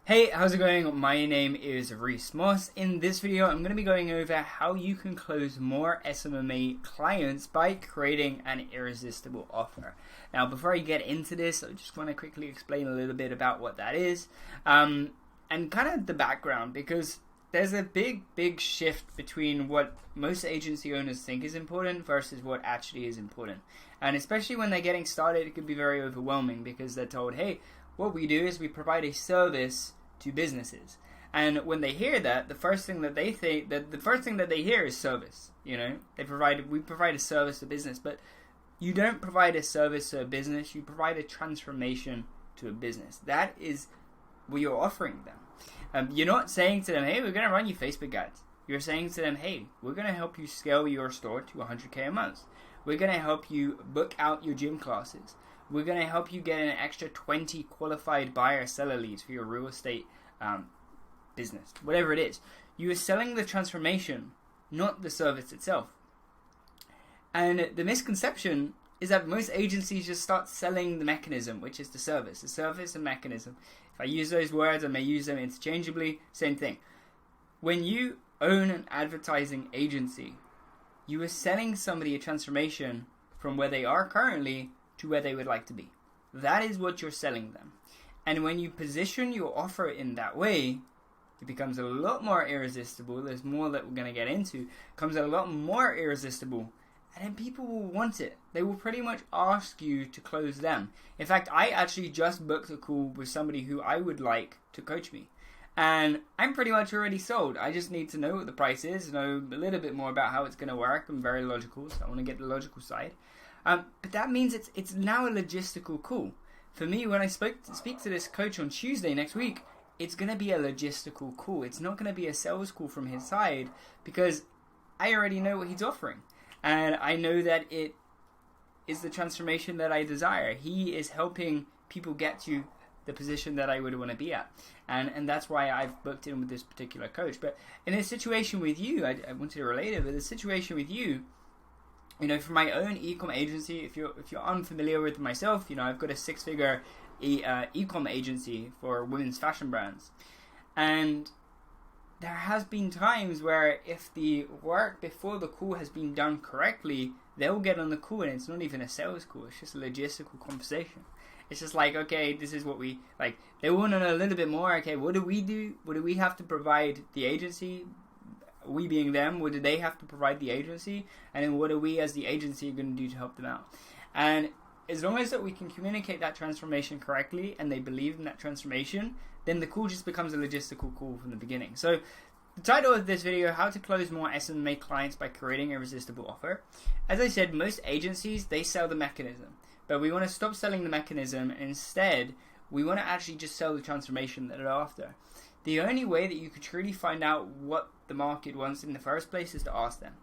Hey, how's it going? My name is Reece. In this video, I'm going to be going over how you can close more SMMA clients by creating an irresistible offer. Now, before I get into this, I just want to quickly explain a little bit about what that is and kind of the background, because there's a big shift between what most agency owners think is important versus what actually is important. And especially when they're getting started, it could be very overwhelming because they're told, hey, what we do is we provide a service to businesses. And when they hear that, the first thing that they hear is service. You know, we provide a service to business, but you don't provide a service to a business, you provide a transformation to a business. That is what you're offering them. You're not saying to them, hey, we're going to run you Facebook ads. You're saying to them, hey, we're going to help you scale your store to 100K a month. We're going to help you book out your gym classes. We're going to help you get an extra 20 qualified buyer-seller leads for your real estate business, whatever it is. You are selling the transformation, not the service itself. And the misconception is that most agencies just start selling the mechanism, which is the service. The service and mechanism. If I use those words, I may use them interchangeably. Same thing. When you own an advertising agency, you are selling somebody a transformation from where they are currently to where they would like to be. That is what you're selling them. And when you position your offer in that way, it becomes a lot more irresistible. There's more that we're going to get into. It becomes a lot more irresistible. And then people will want it. They will pretty much ask you to close them. In fact, I actually just booked a call with somebody who I would like to coach me. And I'm pretty much already sold. I just need to know what the price is, know a little bit more about how it's going to work. I'm very logical, so I want to get the logical side. But that means it's now a logistical call. For me, when I speak to this coach on Tuesday next week, it's going to be a logistical call. It's not going to be a sales call from his side because I already know what he's offering. And I know that it is the transformation that I desire. He is helping people get to the position that I would want to be at. And that's why I've booked in with this particular coach. But in a situation with you, I wanted to relate it, but the situation with you, you know, for my own e-com agency, if you're unfamiliar with myself, you know, I've got a 6-figure e-com agency for women's fashion brands. And there has been times where if the work before the call has been done correctly, they'll get on the call and it's not even a sales call, it's just a logistical conversation. It's just like, okay, this is what we, like, they want to know a little bit more, okay, what do we do? What do we have to provide the agency? We being them, what do they have to provide the agency? And then what are we as the agency going to do to help them out? And as long as that we can communicate that transformation correctly and they believe in that transformation, then the call just becomes a logistical call from the beginning. So the title of this video, how to close more SMMA clients by creating a irresistible offer. As I said, most agencies, they sell the mechanism. But we want to stop selling the mechanism and instead we want to actually just sell the transformation that they're after. The only way that you could truly find out what the market wants in the first place is to ask them.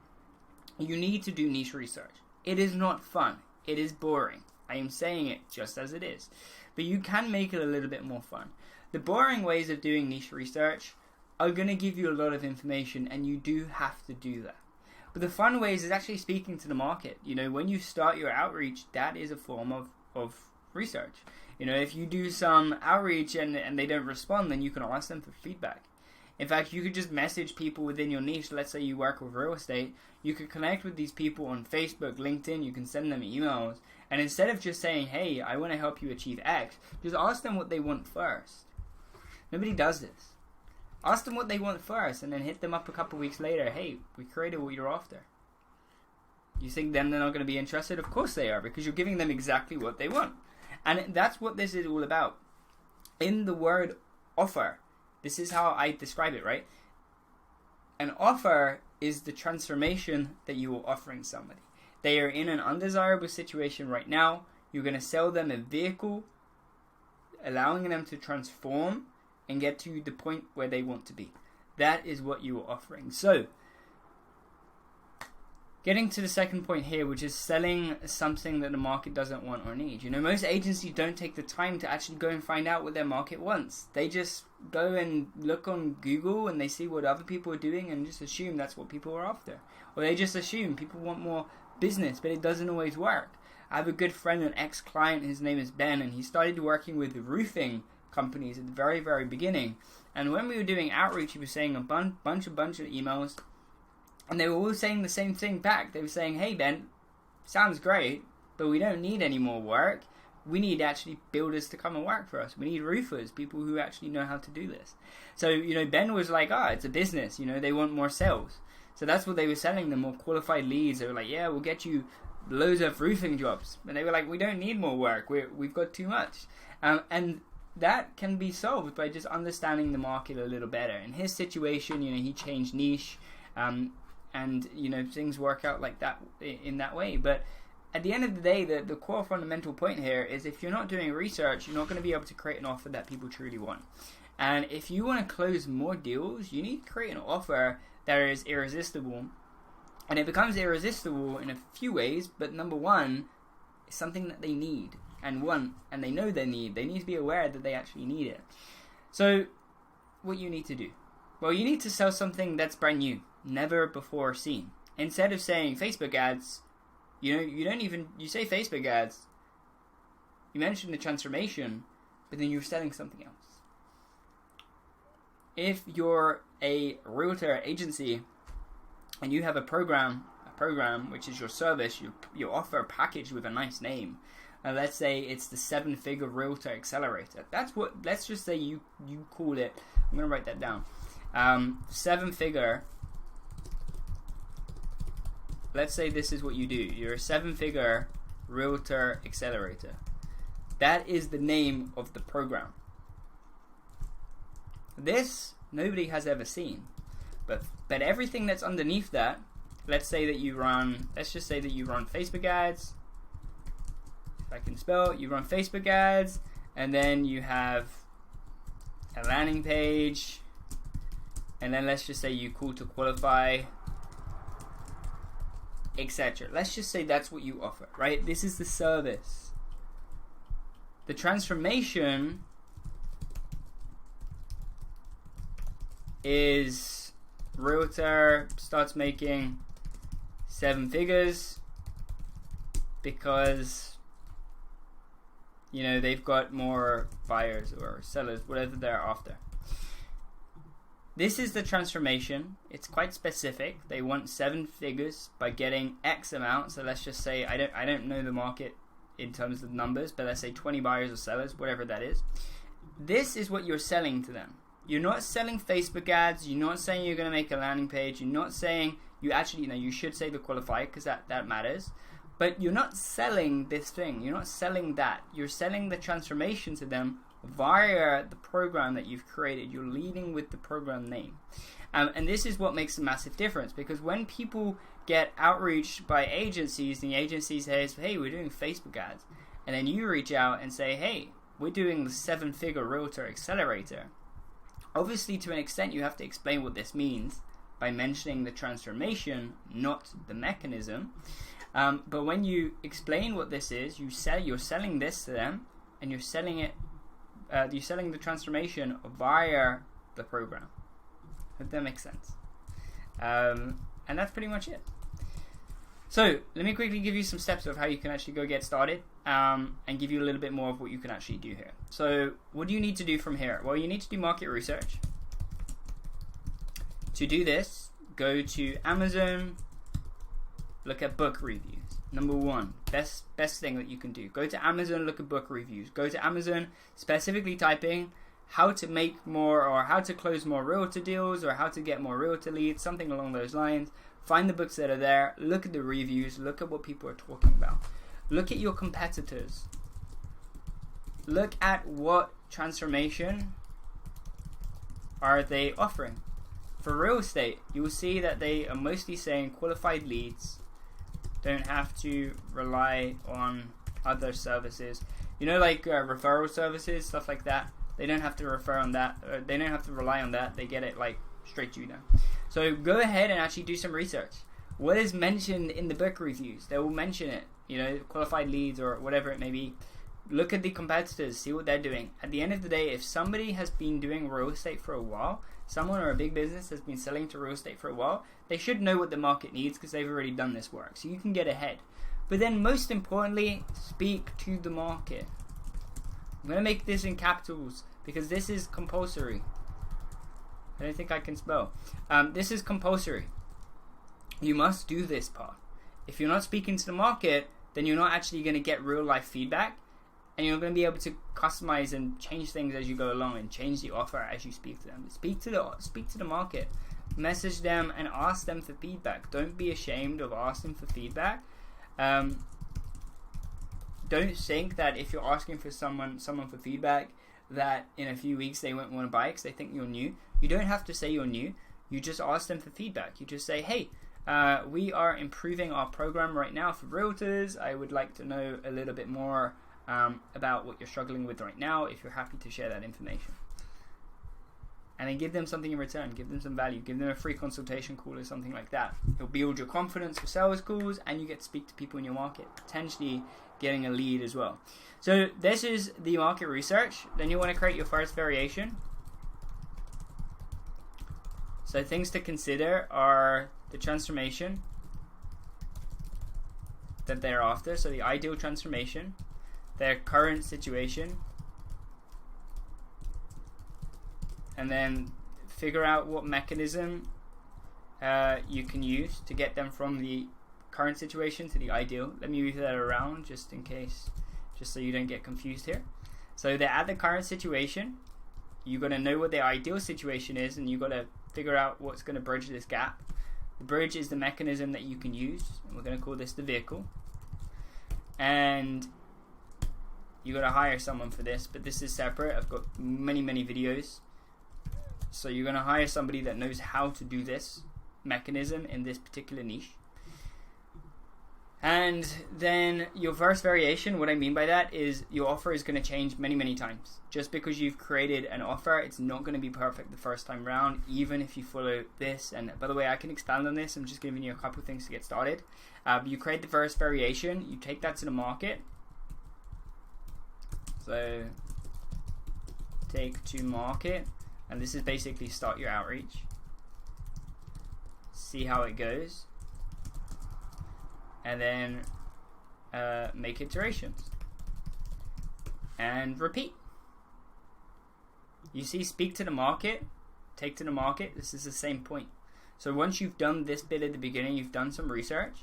You need to do niche research. It is not fun. It is boring. I am saying it just as it is. But you can make it a little bit more fun. The boring ways of doing niche research are going to give you a lot of information and you do have to do that. But the fun ways is actually speaking to the market. You know, when you start your outreach, that is a form of research. You know, if you do some outreach and they don't respond, then you can ask them for feedback. In fact, you could just message people within your niche. Let's say you work with real estate. You could connect with these people on Facebook, LinkedIn. You can send them emails. And instead of just saying, hey, I want to help you achieve X, just ask them what they want first. Nobody does this. Ask them what they want first and then hit them up a couple weeks later. Hey, we created what you're after. You think then they're not going to be interested? Of course they are, because you're giving them exactly what they want. And that's what this is all about. In the word offer, this is how I describe it, right? An offer is the transformation that you are offering somebody. They are in an undesirable situation right now. You're going to sell them a vehicle, allowing them to transform and get to the point where they want to be. That is what you are offering. So, getting to the second point here, which is selling something that the market doesn't want or need. You know, most agencies don't take the time to actually go and find out what their market wants. They just go and look on Google and they see what other people are doing and just assume that's what people are after. Or they just assume people want more business, but it doesn't always work. I have a good friend, an ex-client, his name is Ben, and he started working with roofing companies at the very, very beginning. And when we were doing outreach, he was saying a bunch of emails, and they were all saying the same thing back. They were saying, hey Ben, sounds great, but we don't need any more work. We need actually builders to come and work for us. We need roofers, people who actually know how to do this. So, Ben was like, it's a business, they want more sales. So that's what they were selling them, more qualified leads. They were like, yeah, we'll get you loads of roofing jobs. And they were like, we don't need more work. We've got too much. And that can be solved by just understanding the market a little better. In his situation, he changed niche, and things work out like that in that way. But at the end of the day, the core fundamental point here is if you're not doing research, you're not going to be able to create an offer that people truly want. And if you want to close more deals, you need to create an offer that is irresistible. And it becomes irresistible in a few ways, but number one, is something that they need and want, and they know they need. They need to be aware that they actually need it. So what you need to do? Well, you need to sell something that's brand new, never before seen. Instead of saying Facebook ads, you say Facebook ads, you mention the transformation, but then you're selling something else. If you're a realtor agency and you have a program which is your service, you offer a package with a nice name, and let's say it's the 7-figure realtor accelerator. Let's just say you call it, I'm going to write that down, 7-figure. Let's say this is what you do. You're a 7-figure realtor accelerator. That is the name of the program. This nobody has ever seen. But everything that's underneath that, let's just say that you run Facebook ads. If I can spell, you run Facebook ads, and then you have a landing page, and then let's just say you call to qualify, etc. Let's just say that's what you offer, right? This is the service. The transformation is realtor starts making 7 figures because they've got more buyers or sellers, whatever they're after. This is the transformation. It's quite specific. They want 7 figures by getting X amount. So let's just say I don't know the market in terms of numbers, but let's say 20 buyers or sellers, whatever that is. This is what you're selling to them. You're not selling Facebook ads. You're not saying you're going to make a landing page. You're not saying you actually, you should say the qualifier because that matters. But you're not selling this thing. You're not selling that. You're selling the transformation to them via the program that you've created. You're leading with the program name. And this is what makes a massive difference, because when people get outreached by agencies, the agency says, hey, we're doing Facebook ads. And then you reach out and say, hey, we're doing the 7-figure realtor accelerator. Obviously, to an extent, you have to explain what this means by mentioning the transformation, not the mechanism. But when you explain what this is, you're selling this to them, and you're selling it. You're selling the transformation via the program. Hope that makes sense. And that's pretty much it. So let me quickly give you some steps of how you can actually go get started, and give you a little bit more of what you can actually do here. So what do you need to do from here? Well, you need to do market research. To do this, go to Amazon, look at book reviews. Number one, best thing that you can do. Go to Amazon, look at book reviews. Go to Amazon, specifically typing how to make more, or how to close more realtor deals, or how to get more realtor leads, something along those lines. Find the books that are there, look at the reviews, look at what people are talking about. Look at your competitors. Look at what transformation are they offering. For real estate, you will see that they are mostly saying qualified leads, don't have to rely on other services. Like referral services, stuff like that. They don't have to refer on that. They don't have to rely on that. They get it straight to you now. So go ahead and actually do some research. What is mentioned in the book reviews? They will mention it. Qualified leads or whatever it may be. Look at the competitors. See what they're doing. At the end of the day, if somebody has been doing real estate for a while, someone or a big business has been selling to real estate for a while, they should know what the market needs because they've already done this work. So you can get ahead. But then most importantly, speak to the market. I'm going to make this in capitals because this is compulsory. I don't think I can spell. This is compulsory. You must do this part. If you're not speaking to the market, then you're not actually going to get real life feedback, and you're going to be able to customize and change things as you go along and change the offer as you speak to them. Speak to the market. Message them and ask them for feedback. Don't be ashamed of asking for feedback. Don't think that if you're asking for someone for feedback, that in a few weeks they won't want to buy it because they think you're new. You don't have to say you're new. You just ask them for feedback. You just say, hey, we are improving our program right now for realtors. I would like to know a little bit more about what you're struggling with right now, if you're happy to share that information. And then give them something in return. Give them some value. Give them a free consultation call or something like that. It'll build your confidence for sales calls, and you get to speak to people in your market, potentially getting a lead as well. So this is the market research. Then you want to create your first variation. So things to consider are the transformation that they're after. So the ideal transformation, their current situation, and then figure out what mechanism you can use to get them from the current situation to the ideal. Let me move that around just in case, just so you don't get confused here. So they're at the current situation. You got to know what their ideal situation is, and you got to figure out what's going to bridge this gap. The bridge is the mechanism that you can use, and we're going to call this the vehicle. And you got to hire someone for this, but this is separate. I've got many videos. So you're going to hire somebody that knows how to do this mechanism in this particular niche. And then your first variation, what I mean by that is your offer is going to change many times. Just because you've created an offer, it's not going to be perfect the first time round, even if you follow this. And by the way, I can expand on this. I'm just giving you a couple of things to get started. You create the first variation, you take that to the market. So take to market, and this is basically start your outreach. See how it goes. And then make iterations and repeat. You see, speak to the market, take to the market. This is the same point. So once you've done this bit at the beginning, you've done some research,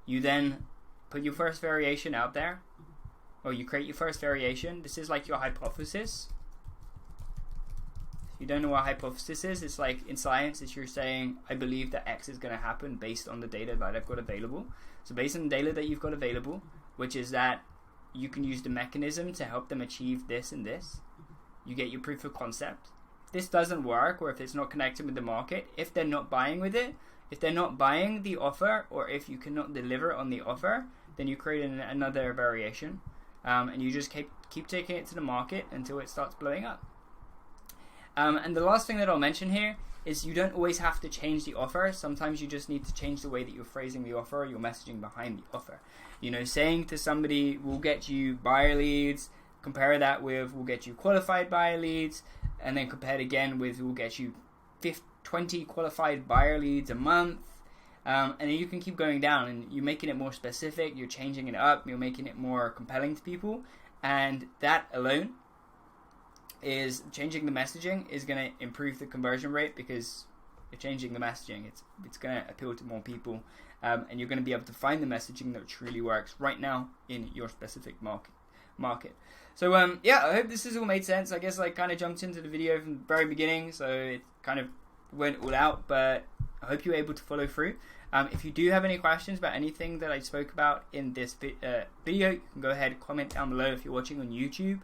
you then put your first variation out there, or you create your first variation. This is like your hypothesis. If you don't know what a hypothesis is, it's like in science, it's you're saying, I believe that X is going to happen based on the data that I've got available. So based on the data that you've got available, which is that you can use the mechanism to help them achieve this and this, you get your proof of concept. If this doesn't work, or if it's not connected with the market, if they're not buying with it, if they're not buying the offer, or if you cannot deliver on the offer, then you create another variation, and you just keep taking it to the market until it starts blowing up. And the last thing that I'll mention here is you don't always have to change the offer. Sometimes you just need to change the way that you're phrasing the offer, or your messaging behind the offer. You know, saying to somebody, we'll get you buyer leads, compare that with we'll get you qualified buyer leads, and then compare it again with we'll get you 20 qualified buyer leads a month. And then you can keep going down, and you're making it more specific, you're changing it up, you're making it more compelling to people, and that alone is changing the messaging is going to improve the conversion rate, because you're changing the messaging. It's going to appeal to more people, and you're going to be able to find the messaging that truly works right now in your specific market. So yeah, I hope this has all made sense. I guess I kind of jumped into the video from the very beginning, so it kind of went all out, but I hope you were able to follow through. If you do have any questions about anything that I spoke about in this video, you can go ahead and comment down below if you're watching on YouTube.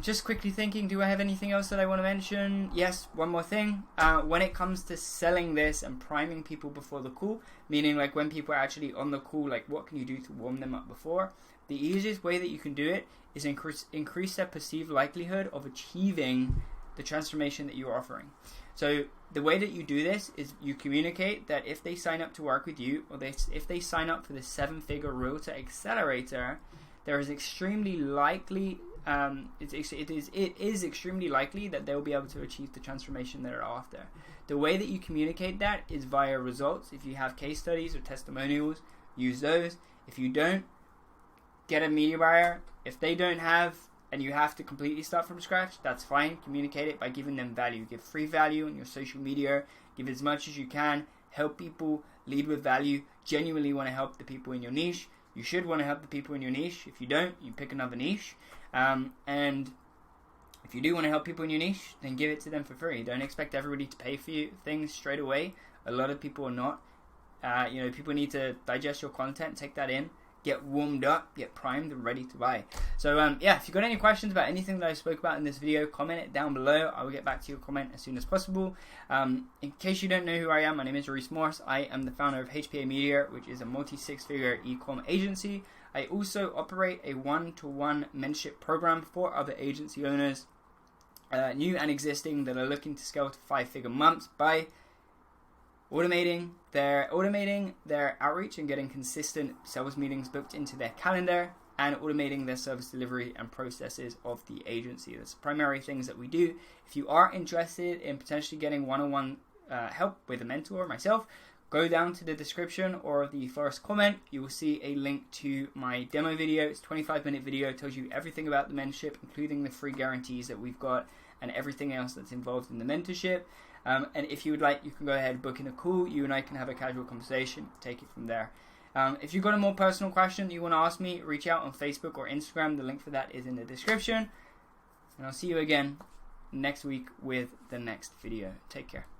Just quickly thinking, do I have anything else that I want to mention? Yes, one more thing. When it comes to selling this and priming people before the call, meaning like when people are actually on the call, like what can you do to warm them up before? The easiest way that you can do it is increase their perceived likelihood of achieving the transformation that you're offering. So the way that you do this is you communicate that if they sign up to work with you, or if they sign up for the 7-figure Realtor Accelerator, there is extremely likely it is extremely likely that they'll be able to achieve the transformation they're after. The way that you communicate that is via results. If you have case studies or testimonials, use those. If you don't, get a media buyer. If they don't have and you have to completely start from scratch, that's fine. Communicate it by giving them value. Give free value on your social media. Give as much as you can. Help people. Lead with value. Genuinely want to help the people in your niche. You should want to help the people in your niche. If you don't, you pick another niche. And if you do want to help people in your niche, then give it to them for free. Don't expect everybody to pay for you things straight away. A lot of people are not. People need to digest your content, take that in, get warmed up, get primed and ready to buy. So if you've got any questions about anything that I spoke about in this video, comment it down below. I will get back to your comment as soon as possible. In case you don't know who I am, my name is Reece. I am the founder of HPA Media, which is a multi-six-figure e-com agency. I also operate a one-to-one mentorship program for other agency owners, new and existing, that are looking to scale to 5-figure months by automating their outreach and getting consistent sales meetings booked into their calendar, and automating their service delivery and processes of the agency. That's the primary things that we do. If you are interested in potentially getting one-on-one help with a mentor, myself, go down to the description or the first comment. You will see a link to my demo video. It's a 25-minute video. It tells you everything about the mentorship, including the free guarantees that we've got and everything else that's involved in the mentorship. And if you would like, you can go ahead and book in a call. You and I can have a casual conversation, take it from there. If you've got a more personal question you want to ask me, reach out on Facebook or Instagram. The link for that is in the description. And I'll see you again next week with the next video. Take care.